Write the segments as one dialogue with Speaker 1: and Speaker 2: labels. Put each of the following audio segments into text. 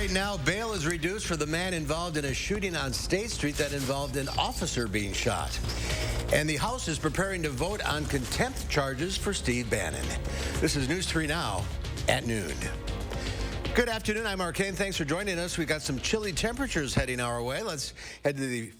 Speaker 1: right, now bail is reduced for the man involved in a shooting on State Street that involved an officer being shot. And the House is preparing to vote on contempt charges for Steve Bannon. This is News 3 Now at noon. Good afternoon. I'm Mark Kane. Thanks for joining us. We've got some chilly temperatures heading our way. Let's head to the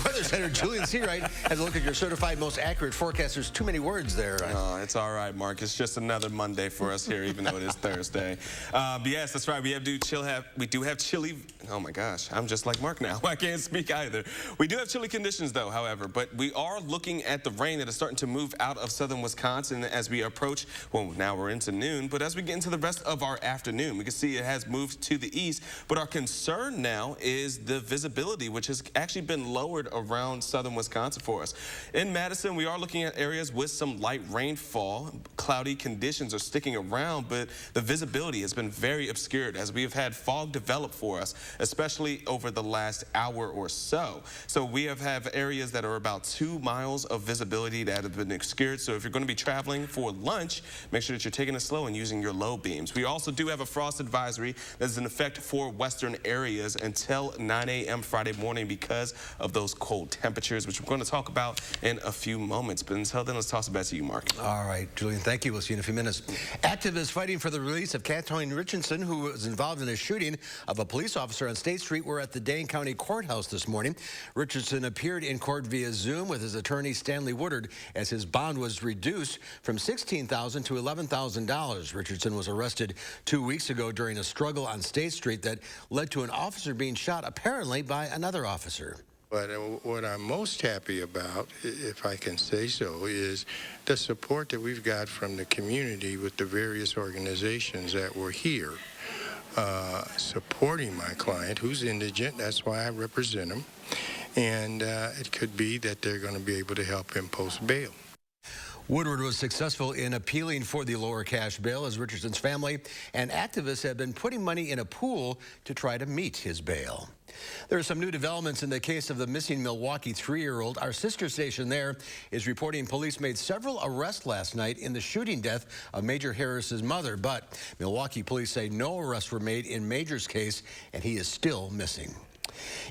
Speaker 1: Weather Center. Julian Seawright has a look at your certified most accurate forecast. There's too many words there.
Speaker 2: Oh, it's all right, Mark. It's just another Monday for us here, even though it is Thursday. But yes, that's right. We do have chilly. Oh my gosh, I'm just like Mark now. I can't speak either. We do have chilly conditions, though. However, but we are looking at the rain that is starting to move out of southern Wisconsin as we approach. Well, now we're into noon, but as we get into the rest of our afternoon, we can see it has moved to the east. But our concern now is the visibility, which has actually been lowered around southern Wisconsin for us. In Madison, we are looking at areas with some light rainfall. Cloudy conditions are sticking around, but the visibility has been very obscured as we have had fog develop for us, especially over the last hour or so. So we have areas that are about 2 miles of visibility that have been obscured. So if you're going to be traveling for lunch, make sure that you're taking it slow and using your low beams. We also do have a frost advisory that is in effect for western areas until 9 a.m. Friday morning because of those cold temperatures, which we're going to talk about in a few moments. But until then, let's toss it back to you, Mark.
Speaker 1: All right, Julian, thank you. We'll see you in a few minutes. Activists fighting for the release of Kathleen Richardson, who was involved in a shooting of a police officer on State Street, were at the Dane County Courthouse this morning. Richardson appeared in court via Zoom with his attorney, Stanley Woodard, as his bond was reduced from $16,000 to $11,000. Richardson was arrested 2 weeks ago during a struggle on State Street that led to an officer being shot, apparently by another officer.
Speaker 3: But what I'm most happy about, if I can say so, is the support that we've got from the community with the various organizations that were here supporting my client, who's indigent. That's why I represent him. And it could be that they're going to be able to help him post bail.
Speaker 1: Woodward was successful in appealing for the lower cash bail, as Richardson's family and activists have been putting money in a pool to try to meet his bail. There are some new developments in the case of the missing Milwaukee 3-year-old. Our sister station there is reporting police made several arrests last night in the shooting death of Major Harris's mother, but Milwaukee police say no arrests were made in Major's case, and he is still missing.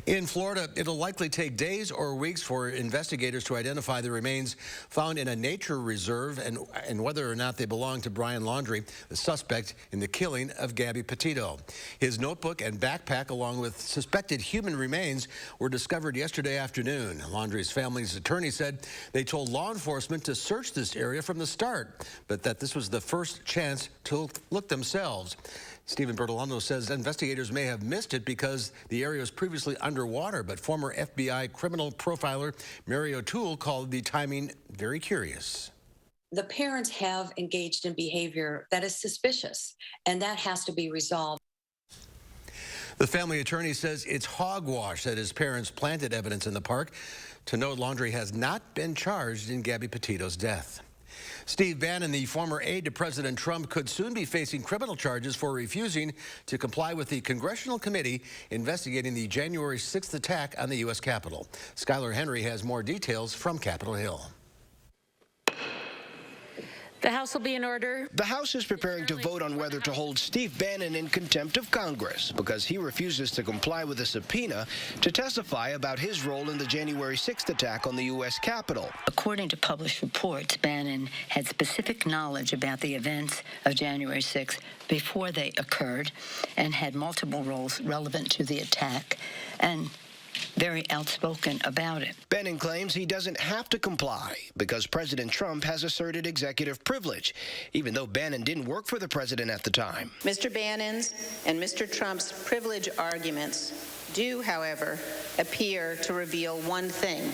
Speaker 1: In Florida, it'll likely take days or weeks for investigators to identify the remains found in a nature reserve and whether or not they belong to Brian Laundrie, the suspect in the killing of Gabby Petito. His notebook and backpack, along with suspected human remains, were discovered yesterday afternoon. Laundrie's family's attorney said they told law enforcement to search this area from the start, but that this was the first chance to look themselves. Stephen Bertolando says investigators may have missed it because the area was previously underwater, but former FBI criminal profiler Mary O'Toole called the timing very curious.
Speaker 4: The parents have engaged in behavior that is suspicious, and that has to be resolved.
Speaker 1: The family attorney says it's hogwash that his parents planted evidence in the park. To note, Laundrie has not been charged in Gabby Petito's death. Steve Bannon, the former aide to President Trump, could soon be facing criminal charges for refusing to comply with the congressional committee investigating the January 6th attack on the U.S. Capitol. Skylar Henry has more details from Capitol Hill.
Speaker 5: The House will be in order.
Speaker 6: The House is preparing to vote on whether to hold Steve Bannon in contempt of Congress because he refuses to comply with a subpoena to testify about his role in the January 6th attack on the U.S. Capitol.
Speaker 5: According to published reports, Bannon had specific knowledge about the events of January 6th before they occurred and had multiple roles relevant to the attack and very outspoken about it.
Speaker 6: Bannon claims he doesn't have to comply because President Trump has asserted executive privilege, even though Bannon didn't work for the president at the time.
Speaker 7: Mr. Bannon's and Mr. Trump's privilege arguments do, however, appear to reveal one thing.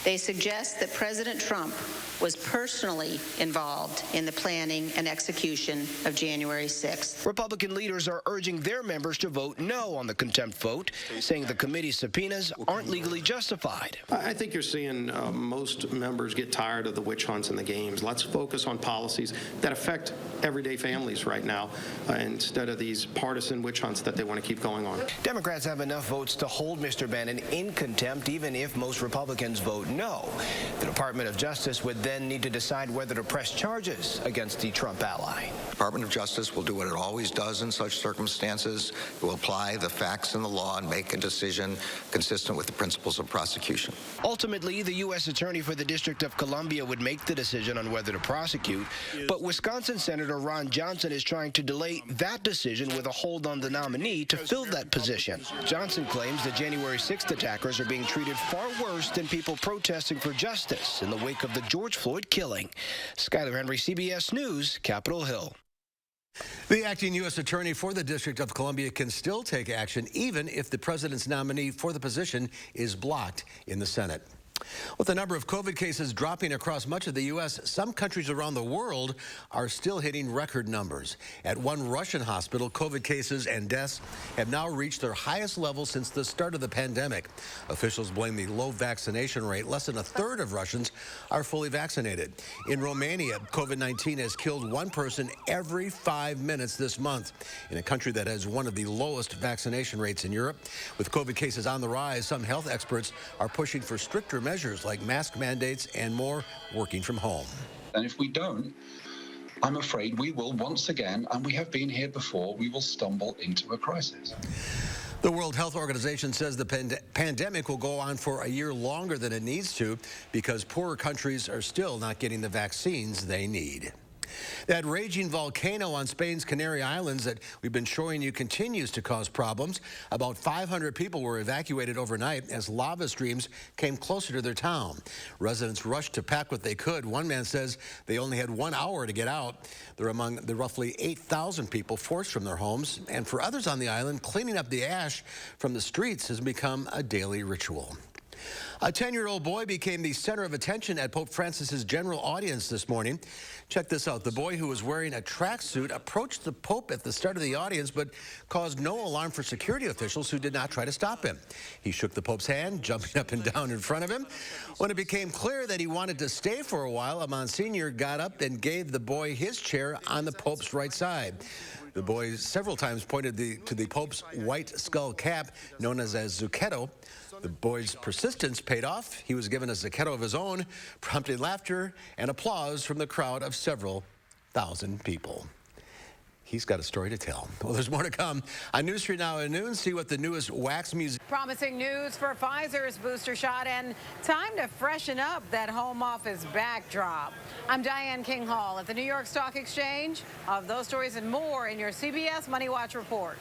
Speaker 7: They suggest that President Trump was personally involved in the planning and execution of January 6th.
Speaker 6: Republican leaders are urging their members to vote no on the contempt vote, saying the committee's subpoenas aren't legally justified.
Speaker 8: I think you're seeing most members get tired of the witch hunts and the games. Let's focus on policies that affect everyday families right now instead of these partisan witch hunts that they want to keep going on.
Speaker 6: Democrats have enough votes to hold Mr. Bannon in contempt even if most Republicans vote no. The Department of Justice would then need to decide whether to press charges against the Trump ally.
Speaker 9: Department of Justice will do what it always does in such circumstances. It will apply the facts and the law and make a decision consistent with the principles of prosecution.
Speaker 6: Ultimately, the U.S. Attorney for the District of Columbia would make the decision on whether to prosecute, but Wisconsin Senator Ron Johnson is trying to delay that decision with a hold on the nominee to fill that position. Johnson claims the January 6th attackers are being treated far worse than people protesting for justice in the wake of the George Floyd killing. Skyler Henry, CBS News, Capitol Hill.
Speaker 1: The acting U.S. Attorney for the District of Columbia can still take action even if the president's nominee for the position is blocked in the Senate. With the number of COVID cases dropping across much of the U.S., some countries around the world are still hitting record numbers. At one Russian hospital, COVID cases and deaths have now reached their highest level since the start of the pandemic. Officials blame the low vaccination rate. Less than a third of Russians are fully vaccinated. In Romania, COVID-19 has killed one person every 5 minutes this month. In a country that has one of the lowest vaccination rates in Europe, with COVID cases on the rise, some health experts are pushing for stricter measures like mask mandates and more working from home.
Speaker 10: And if we don't, I'm afraid we will once again, and we have been here before, we will stumble into a crisis.
Speaker 1: The World Health Organization says the pandemic will go on for a year longer than it needs to because poorer countries are still not getting the vaccines they need. That raging volcano on Spain's Canary Islands that we've been showing you continues to cause problems. About 500 people were evacuated overnight as lava streams came closer to their town. Residents rushed to pack what they could. One man says they only had 1 hour to get out. They're among the roughly 8,000 people forced from their homes. And for others on the island, cleaning up the ash from the streets has become a daily ritual. A 10-year-old boy became the center of attention at Pope Francis's general audience this morning. Check this out. The boy, who was wearing a tracksuit, approached the Pope at the start of the audience, but caused no alarm for security officials who did not try to stop him. He shook the Pope's hand, jumping up and down in front of him. When it became clear that he wanted to stay for a while, a Monsignor got up and gave the boy his chair on the Pope's right side. The boy several times pointed to the Pope's white skull cap, known as a zucchetto. The boy's persistence paid off. He was given a zucchetto of his own, prompting laughter and applause from the crowd of several thousand people. He's got a story to tell. Well, there's more to come on News 3 Now at noon. See what the newest wax museum.
Speaker 11: Promising news for Pfizer's booster shot, and time to freshen up that home office backdrop. I'm Diane King Hall at the New York Stock Exchange. Of those stories and more in your CBS Money Watch report.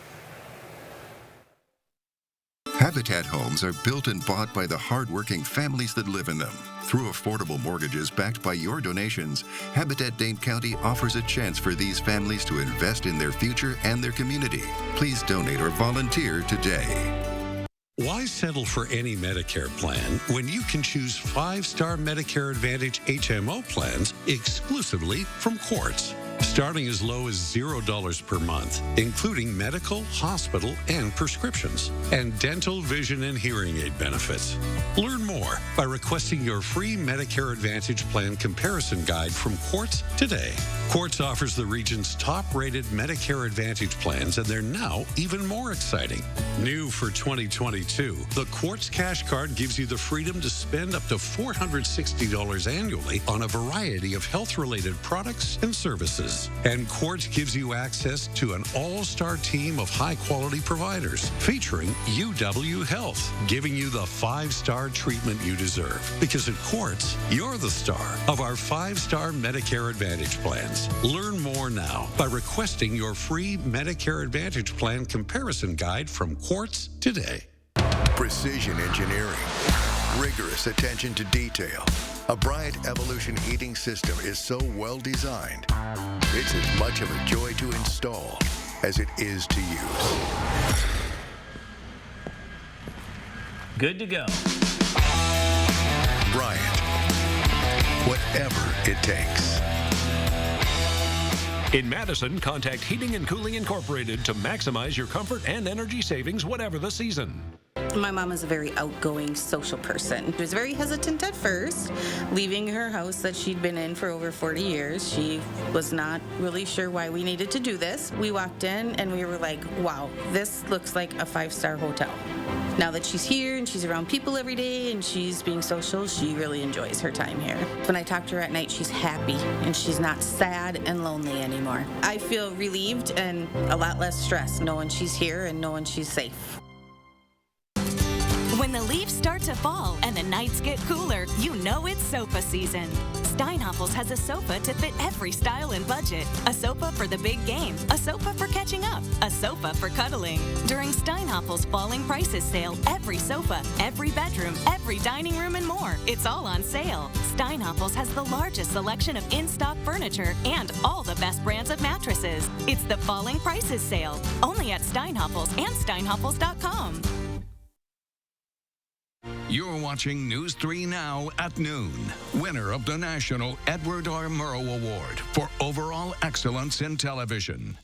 Speaker 12: Habitat homes are built and bought by the hardworking families that live in them. Through affordable mortgages backed by your donations, Habitat Dane County offers a chance for these families to invest in their future and their community. Please donate or volunteer today.
Speaker 13: Why settle for any Medicare plan when you can choose 5-star Medicare Advantage HMO plans exclusively from Quartz? Starting as low as $0 per month, including medical, hospital, and prescriptions, and dental, vision, and hearing aid benefits. Learn more by requesting your free Medicare Advantage plan comparison guide from Quartz today. Quartz offers the region's top-rated Medicare Advantage plans, and they're now even more exciting. New for 2022, the Quartz Cash Card gives you the freedom to spend up to $460 annually on a variety of health-related products and services. And Quartz gives you access to an all-star team of high-quality providers featuring UW Health, giving you the 5-star treatment you deserve. Because at Quartz, you're the star of our 5-star Medicare Advantage plans. Learn more now by requesting your free Medicare Advantage plan comparison guide from Quartz today.
Speaker 14: Precision engineering, rigorous attention to detail. A Bryant Evolution heating system is so well designed, it's as much of a joy to install as it is to use.
Speaker 15: Good to go.
Speaker 14: Bryant, whatever it takes.
Speaker 16: In Madison, contact Heating and Cooling Incorporated to maximize your comfort and energy savings whatever the season.
Speaker 17: My mom is a very outgoing, social person. She was very hesitant at first, leaving her house that she'd been in for over 40 years. She was not really sure why we needed to do this. We walked in and we were like, wow, this looks like a 5-star hotel. Now that she's here and she's around people every day and she's being social, she really enjoys her time here. When I talk to her at night, she's happy and she's not sad and lonely anymore. I feel relieved and a lot less stressed knowing she's here and knowing she's safe.
Speaker 18: When the leaves start to fall and the nights get cooler, you know it's sofa season. Steinhoffels has a sofa to fit every style and budget. A sofa for the big game, a sofa for catching up, a sofa for cuddling. During Steinhoffels' Falling Prices sale, every sofa, every bedroom, every dining room, and more, it's all on sale. Steinhoffels has the largest selection of in-stock furniture and all the best brands of mattresses. It's the Falling Prices sale, only at Steinhoffels and Steinhoffels.com.
Speaker 19: You're watching News 3 Now at noon. Winner of the National Edward R. Murrow Award for Overall Excellence in Television.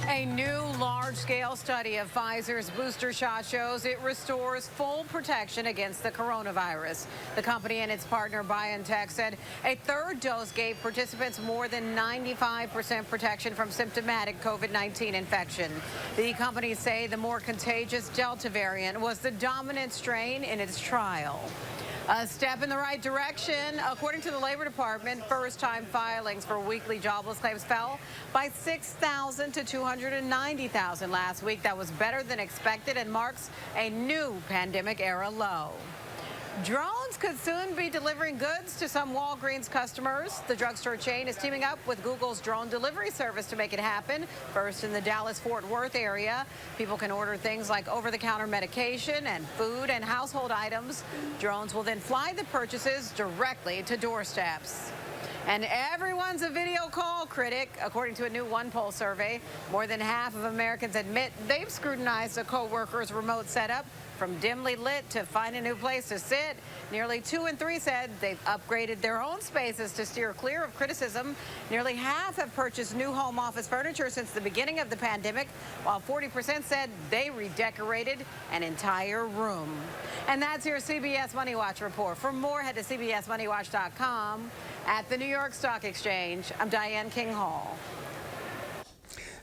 Speaker 11: A new large-scale study of Pfizer's booster shot shows it restores full protection against the coronavirus. The company and its partner BioNTech said a third dose gave participants more than 95% protection from symptomatic COVID-19 infection. The companies say the more contagious Delta variant was the dominant strain in its trial. A step in the right direction. According to the Labor Department, first-time filings for weekly jobless claims fell by 6,000 to 290,000 last week. That was better than expected and marks a new pandemic-era low. Drones could soon be delivering goods to some Walgreens customers. The drugstore chain is teaming up with Google's drone delivery service to make it happen. First in the Dallas-Fort Worth area, people can order things like over-the-counter medication and food and household items. Drones will then fly the purchases directly to doorsteps. And everyone's a video call critic. According to a new OnePoll survey, more than half of Americans admit they've scrutinized a coworker's remote setup. From dimly lit to find a new place to sit, nearly 2 in 3 said they've upgraded their own spaces to steer clear of criticism. Nearly half have purchased new home office furniture since the beginning of the pandemic, while 40% said they redecorated an entire room. And that's your CBS Money Watch report. For more, head to cbsmoneywatch.com. At the New York Stock Exchange, I'm Diane King Hall.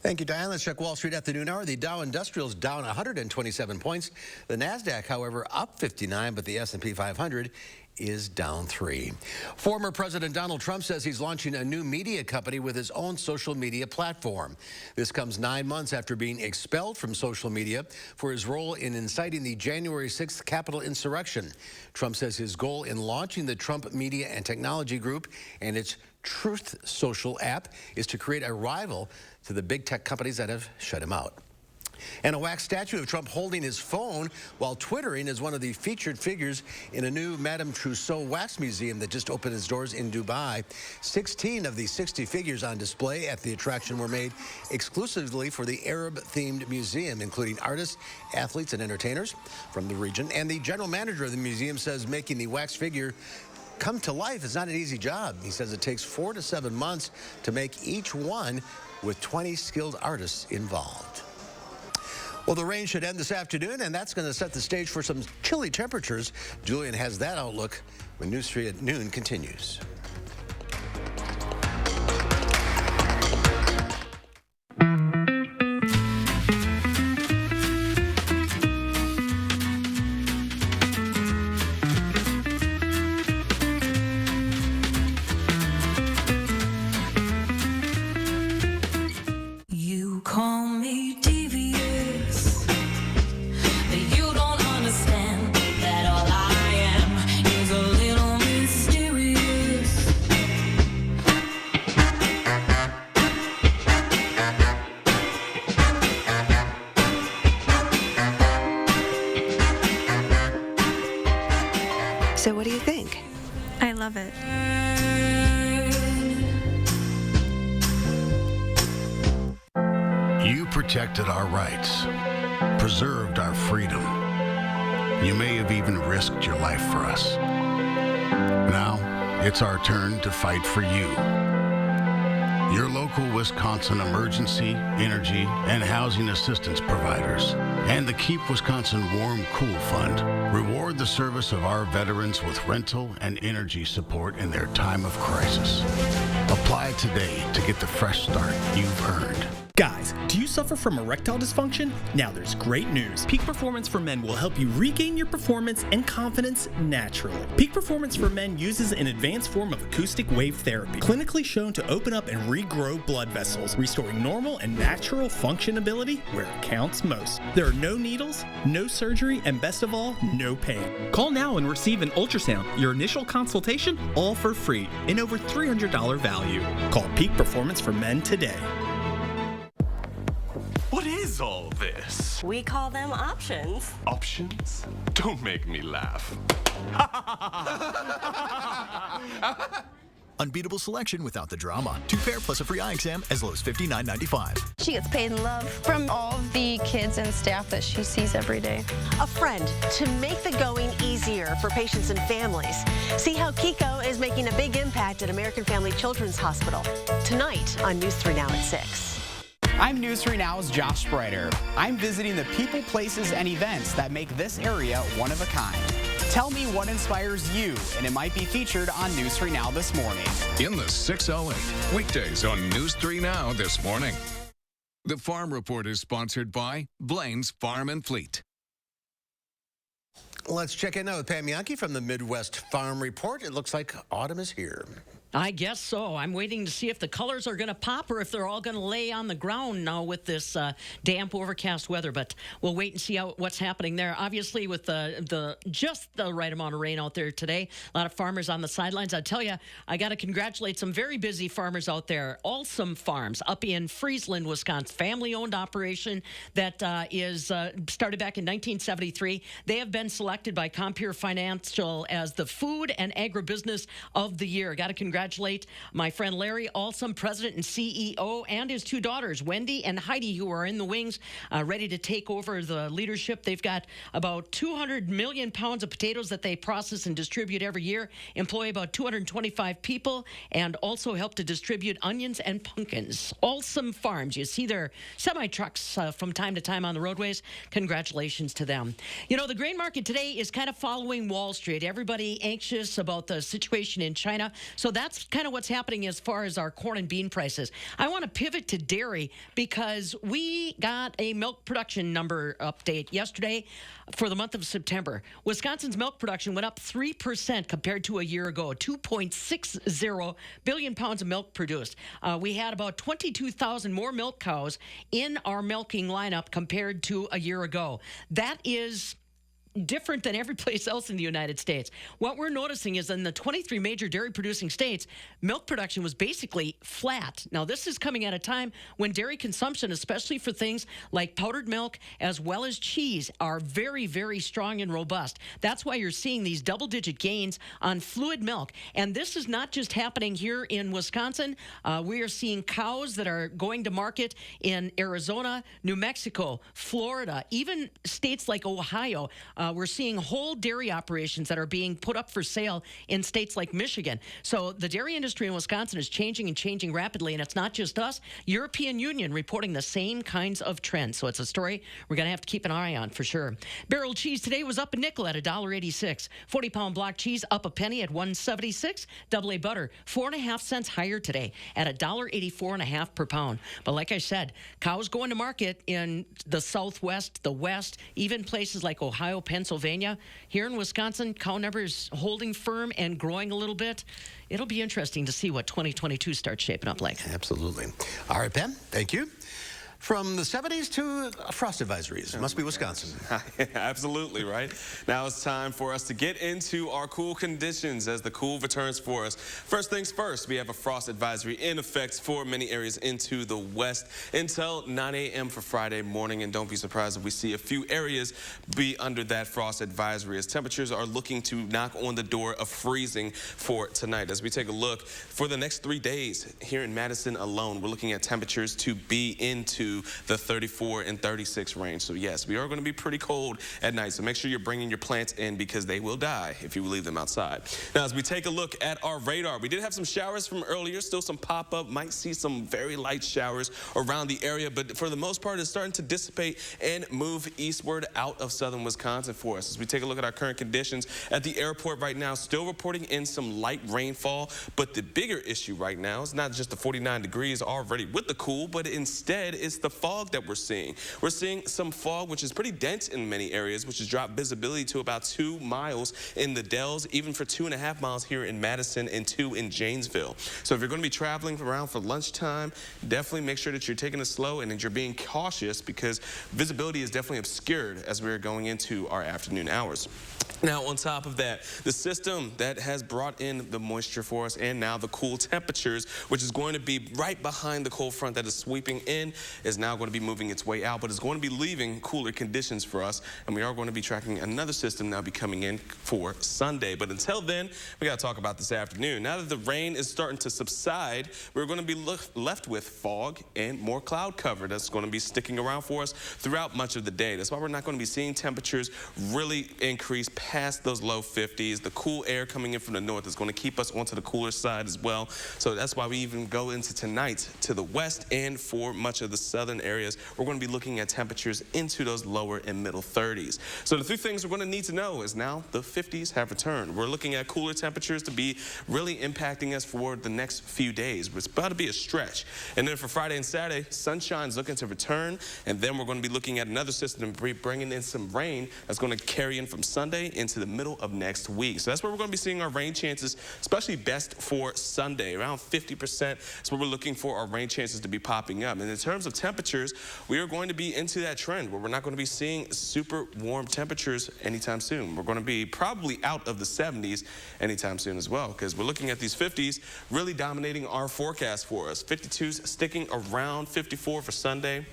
Speaker 1: Thank you, Diane. Let's check Wall Street at the noon hour. The Dow Industrials down 127 points. The NASDAQ, however, up 59, but the S&P 500 is down 3. Former President Donald Trump says he's launching a new media company with his own social media platform. This comes 9 months after being expelled from social media for his role in inciting the January 6th Capitol insurrection. Trump says his goal in launching the Trump Media and Technology Group and its Truth Social app is to create a rival to the big tech companies that have shut him out. And a wax statue of Trump holding his phone while twittering is one of the featured figures in a new Madame Tussauds wax museum that just opened its doors in Dubai. 16 of the 60 figures on display at the attraction were made exclusively for the Arab-themed museum, including artists, athletes, and entertainers from the region. And the general manager of the museum says making the wax figure come to life is not an easy job. He says it takes 4 to 7 months to make each one, with 20 skilled artists involved. Well, the rain should end this afternoon, and that's going to set the stage for some chilly temperatures. Julian has that outlook when News 3 at noon continues.
Speaker 20: So what do you think?
Speaker 21: I love it.
Speaker 14: You protected our rights, preserved our freedom. You may have even risked your life for us. Now, it's our turn to fight for you.
Speaker 20: your local Wisconsin emergency, energy, and housing assistance providers, and the Keep Wisconsin Warm Cool Fund reward the service of our veterans with rental and energy support in their time of crisis. Apply today to get the fresh start you've earned.
Speaker 21: Guys, do you suffer from erectile dysfunction? Now there's great news. Peak Performance for Men will help you regain your performance and confidence naturally. Peak Performance for Men uses an advanced form of acoustic wave therapy, clinically shown to open up and regrow blood vessels, restoring normal and natural functionability where it counts most. There are no needles, no surgery, and best of all, no pain. Call now and receive an ultrasound, your initial consultation, all for free, in over $300 value. Call Peak Performance for Men today.
Speaker 22: What is all this?
Speaker 23: We call them options.
Speaker 22: Options? Don't make me laugh.
Speaker 24: Unbeatable selection without the drama. 2 pair plus a free eye exam as low as $59.95.
Speaker 25: She gets paid in love from all the kids and staff that she sees every day.
Speaker 23: A friend to make the going easier for patients and families. See how Kiko is making a big impact at American Family Children's Hospital. Tonight on News 3 Now at 6.
Speaker 26: I'm News 3 Now's Josh Spreiter. I'm visiting the people, places, and events that make this area one of a kind. Tell me what inspires you, and it might be featured on News 3 Now this morning.
Speaker 19: In the 608, weekdays on News 3 Now this morning. The Farm Report is sponsored by Blaine's Farm and Fleet.
Speaker 1: Let's check in now with Pam Yankee from the Midwest Farm Report. It looks like autumn is here.
Speaker 27: I guess so. I'm waiting to see if the colors are going to pop or if they're all going to lay on the ground now with this damp, overcast weather. But we'll wait and see what's happening there. Obviously, with just the right amount of rain out there today, a lot of farmers on the sidelines. I tell you, I got to congratulate some very busy farmers out there. Awesome Farms up in Friesland, Wisconsin, family-owned operation that is started back in 1973. They have been selected by Compeer Financial as the Food and Agribusiness of the Year. Got to congratulate my friend Larry Alsum, president and CEO, and his 2 daughters, Wendy and Heidi, who are in the wings, ready to take over the leadership. They've got about 200 million pounds of potatoes that they process and distribute every year, employ about 225 people, and also help to distribute onions and pumpkins. Alsum Farms. You see their semi-trucks from time to time on the roadways. Congratulations to them. You know, the grain market today is kind of following Wall Street. Everybody anxious about the situation in China. So that's kind of what's happening as far as our corn and bean prices. I want to pivot to dairy because we got a milk production number update yesterday for the month of September. Wisconsin's milk production went up 3% compared to a year ago, 2.60 billion pounds of milk produced. We had about 22,000 more milk cows in our milking lineup compared to a year ago. That is different than every place else in the United States. What we're noticing is in the 23 major dairy producing states, milk production was basically flat. Now, this is coming at a time when dairy consumption, especially for things like powdered milk as well as cheese, are very, very strong and robust. That's why you're seeing these double-digit gains on fluid milk. And this is not just happening here in Wisconsin. We are seeing cows that are going to market in Arizona, New Mexico, Florida, even states like Ohio. We're seeing whole dairy operations that are being put up for sale in states like Michigan. So the dairy industry in Wisconsin is changing and changing rapidly, and it's not just us. European Union reporting the same kinds of trends. So it's a story we're going to have to keep an eye on for sure. Barrel cheese today was up a nickel at $1.86. 40-pound block cheese up a penny at $1.76. Double A butter 4.5 cents higher today at $1.84.5 per pound. But like I said, cows going to market in the Southwest, the West, even places like Ohio, Pennsylvania. Here in Wisconsin, cow numbers holding firm and growing a little bit. It'll be interesting to see what 2022 starts shaping up like.
Speaker 1: Absolutely. All right, Pam, thank you. From the 70s to frost advisories. It must be Wisconsin.
Speaker 2: Absolutely, right? Now it's time for us to get into our cool conditions as the cool returns for us. First things first, we have a frost advisory in effect for many areas into the west until 9 a.m. for Friday morning. And don't be surprised if we see a few areas be under that frost advisory as temperatures are looking to knock on the door of freezing for tonight. As we take a look for the next 3 days here in Madison alone, we're looking at temperatures to be into into the 34 and 36 range. So yes, we are going to be pretty cold at night. So make sure you're bringing your plants in because they will die if you leave them outside. Now, as we take a look at our radar, we did have some showers from earlier, still some pop-up, might see some very light showers around the area, but for the most part, it's starting to dissipate and move eastward out of southern Wisconsin for us. As we take a look at our current conditions at the airport right now, still reporting in some light rainfall, but the bigger issue right now is not just the 49 degrees already with the cool, but instead it's the fog that we're seeing. We're seeing some fog, which is pretty dense in many areas, which has dropped visibility to about 2 miles in the Dells, even for 2.5 miles here in Madison and 2 in Janesville. So if you're going to be traveling around for lunchtime, definitely make sure that you're taking it slow and that you're being cautious because visibility is definitely obscured as we're going into our afternoon hours. Now, on top of that, the system that has brought in the moisture for us and now the cool temperatures, which is going to be right behind the cold front that is sweeping in, is now going to be moving its way out, but it's going to be leaving cooler conditions for us, and we are going to be tracking another system now be coming in for Sunday. But until then, we got to talk about this afternoon. Now that the rain is starting to subside, we're going to be left with fog and more cloud cover that's going to be sticking around for us throughout much of the day. That's why we're not going to be seeing temperatures really increase past those low 50s. The cool air coming in from the north is going to keep us onto the cooler side as well. So that's why we even go into tonight to the west and for much of the southern areas, we're going to be looking at temperatures into those lower and middle 30s. So the 3 things we're going to need to know is now the 50s have returned. We're looking at cooler temperatures to be really impacting us for the next few days. It's about to be a stretch. And then for Friday and Saturday, sunshine's looking to return. And then we're going to be looking at another system bringing in some rain that's going to carry in from Sunday into the middle of next week. So that's where we're going to be seeing our rain chances, especially best for Sunday. Around 50%. That's where we're looking for our rain chances to be popping up. And in terms of temperatures, we are going to be into that trend where we're not going to be seeing super warm temperatures anytime soon. We're going to be probably out of the 70s anytime soon as well, because we're looking at these 50s really dominating our forecast for us. 52s sticking around 54 for Sunday.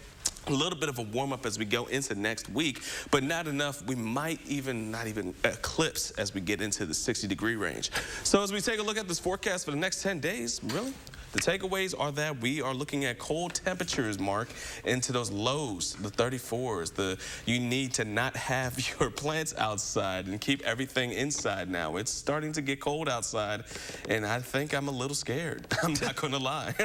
Speaker 2: A little bit of a warm-up as we go into next week, but not enough. We might not even eclipse as we get into the 60-degree range. So as we take a look at this forecast for the next 10 days, really, the takeaways are that we are looking at cold temperatures, Mark, into those lows, the 34s. You need to not have your plants outside and keep everything inside now. It's starting to get cold outside, and I think I'm a little scared. I'm not going to lie.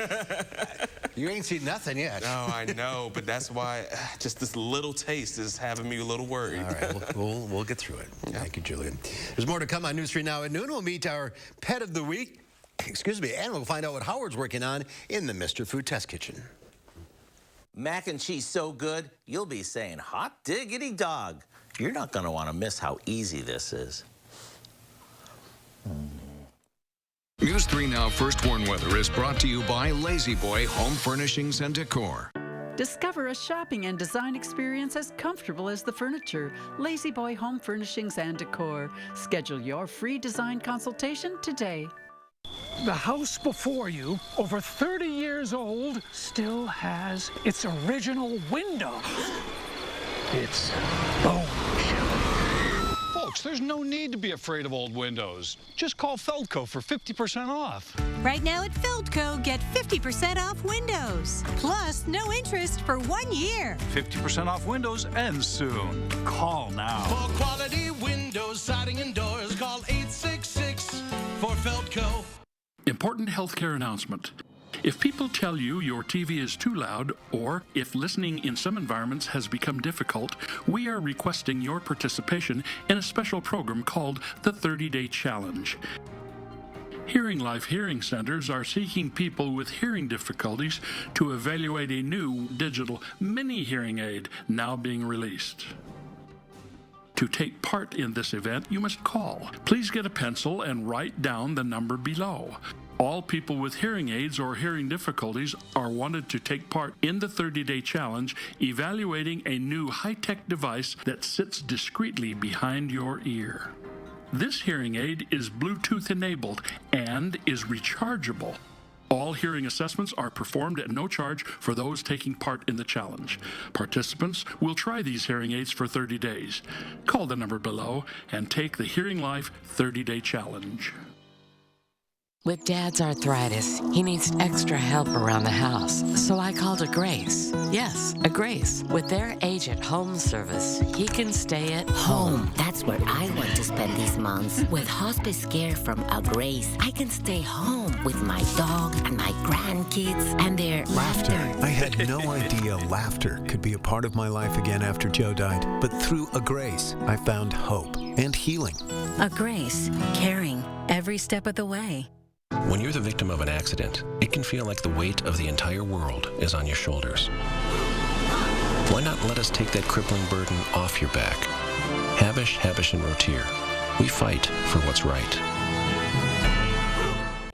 Speaker 1: You ain't seen nothing yet.
Speaker 2: No, I know, but that's why just this little taste is having me a little worried.
Speaker 1: All right, we'll get through it. Yeah. Thank you, Julian. There's more to come on News 3 Now at noon. We'll meet our pet of the week. Excuse me, and we'll find out what Howard's working on in the Mr. Food Test Kitchen.
Speaker 3: Mac and cheese so good, you'll be saying, hot diggity dog. You're not going to want to miss how easy this is.
Speaker 19: News 3 Now First Warn Weather is brought to you by Lazy Boy Home Furnishings and Decor.
Speaker 4: Discover a shopping and design experience as comfortable as the furniture. Lazy Boy Home Furnishings and Decor. Schedule your free design consultation today.
Speaker 5: The house before you, over 30 years old, still has its original window. It's bone chilling.
Speaker 6: Folks, there's no need to be afraid of old windows. Just call Feldco for 50% off.
Speaker 7: Right now at Feldco, get 50% off windows. Plus, no interest for 1 year.
Speaker 6: 50% off windows ends soon. Call now.
Speaker 8: For quality windows, siding, and doors, call 866 for Feldco.
Speaker 9: Important healthcare announcement. If people tell you your TV is too loud, or if listening in some environments has become difficult, we are requesting your participation in a special program called the 30-Day Challenge. Hearing Life Hearing Centers are seeking people with hearing difficulties to evaluate a new digital mini hearing aid now being released. To take part in this event, you must call. Please get a pencil and write down the number below. All people with hearing aids or hearing difficulties are wanted to take part in the 30-Day Challenge, evaluating a new high-tech device that sits discreetly behind your ear. This hearing aid is Bluetooth enabled and is rechargeable. All hearing assessments are performed at no charge for those taking part in the challenge. Participants will try these hearing aids for 30 days. Call the number below and take the Hearing Life 30-Day Challenge.
Speaker 10: With Dad's arthritis, he needs extra help around the house, so I called a Grace. Yes, a Grace. With their age-at home service, he can stay at home.
Speaker 12: That's where I want to spend these months. With hospice care from a Grace, I can stay home with my dog and my grandkids and their laughter.
Speaker 13: I had no idea laughter could be a part of my life again after Joe died. But through a Grace, I found hope and healing.
Speaker 12: A Grace, caring every step of the way.
Speaker 15: When you're the victim of an accident, it can feel like the weight of the entire world is on your shoulders. Why not let us take that crippling burden off your back? Habish, and Rotier. We fight for what's right.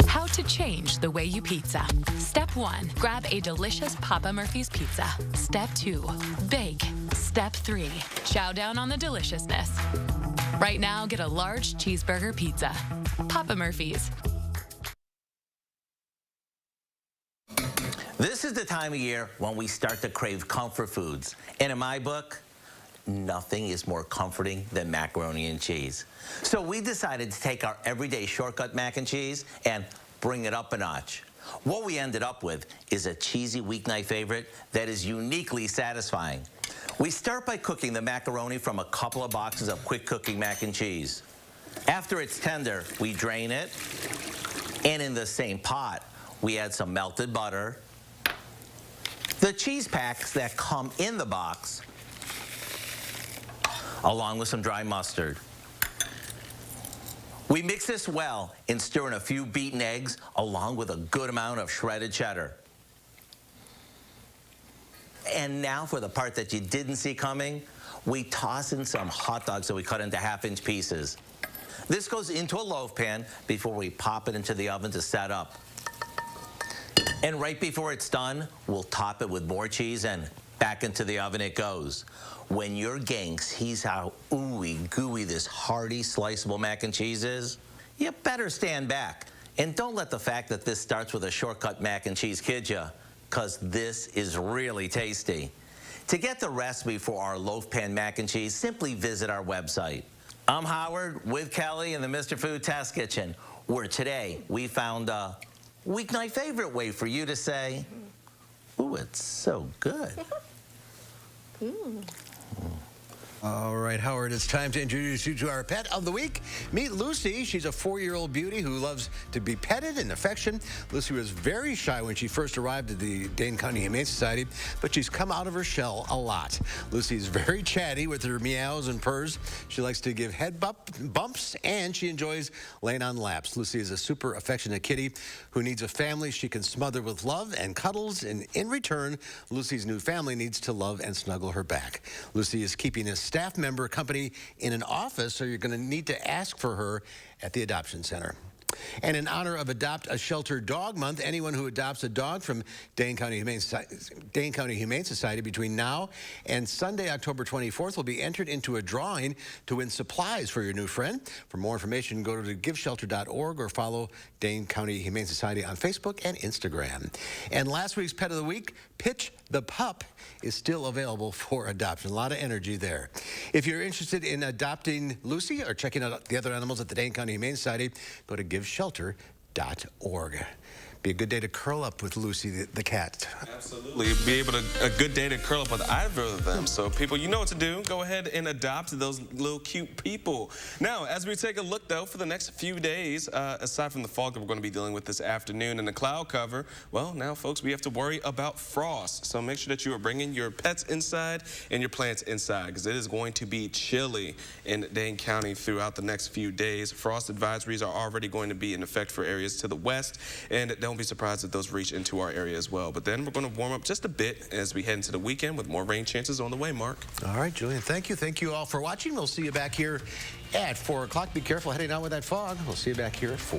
Speaker 16: How to change the way you pizza. Step 1, grab a delicious Papa Murphy's pizza. Step 2, bake. Step 3, chow down on the deliciousness. Right now, get a large cheeseburger pizza. Papa Murphy's.
Speaker 3: This is the time of year when we start to crave comfort foods. And in my book, nothing is more comforting than macaroni and cheese. So we decided to take our everyday shortcut mac and cheese and bring it up a notch. What we ended up with is a cheesy weeknight favorite that is uniquely satisfying. We start by cooking the macaroni from a couple of boxes of quick cooking mac and cheese. After it's tender, we drain it, and in the same pot, we add some melted butter, the cheese packs that come in the box, along with some dry mustard. We mix this well and stir in a few beaten eggs along with a good amount of shredded cheddar. And now for the part that you didn't see coming, we toss in some hot dogs that we cut into half-inch pieces. This goes into a loaf pan before we pop it into the oven to set up. And right before it's done, we'll top it with more cheese and back into the oven it goes. When your gang sees how ooey gooey this hearty sliceable mac and cheese is, you better stand back. And don't let the fact that this starts with a shortcut mac and cheese kid you, because this is really tasty. To get the recipe for our loaf pan mac and cheese, simply visit our website. I'm Howard with Kelly in the Mr. Food Test Kitchen, where today we found a weeknight favorite way for you to say, ooh, it's so good.
Speaker 1: All right, Howard, it's time to introduce you to our pet of the week. Meet Lucy. She's a 4-year-old beauty who loves to be petted and affectioned. Lucy was very shy when she first arrived at the Dane County Humane Society, but she's come out of her shell a lot. Lucy's very chatty with her meows and purrs. She likes to give head bumps, and she enjoys laying on laps. Lucy is a super affectionate kitty who needs a family she can smother with love and cuddles, and in return, Lucy's new family needs to love and snuggle her back. Lucy is keeping a staff member company in an office, so you're going to need to ask for her at the adoption center. And in honor of Adopt a Shelter Dog Month, anyone who adopts a dog from Dane County Humane Society between now and Sunday, October 24th, will be entered into a drawing to win supplies for your new friend. For more information, go to giveshelter.org or follow Dane County Humane Society on Facebook and Instagram. And last week's Pet of the Week, Pitch the Pup, is still available for adoption. A lot of energy there. If you're interested in adopting Lucy or checking out the other animals at the Dane County Humane Society, go to giveshelter.org. Be a good day to curl up with Lucy the cat.
Speaker 2: Absolutely. Be able to, a good day to curl up with either of them. So people, you know what to do. Go ahead and adopt those little cute people. Now, as we take a look, though, for the next few days, aside from the fog that we're going to be dealing with this afternoon and the cloud cover, well, now, folks, we have to worry about frost. So make sure that you are bringing your pets inside and your plants inside, because it is going to be chilly in Dane County throughout the next few days. Frost advisories are already going to be in effect for areas to the west, and don't be surprised if those reach into our area as well. But then we're going to warm up just a bit as we head into the weekend with more rain chances on the way, Mark.
Speaker 1: All right, Julian, thank you. Thank you all for watching. We'll see you back here at 4 o'clock. Be careful heading out with that fog. We'll see you back here at 4.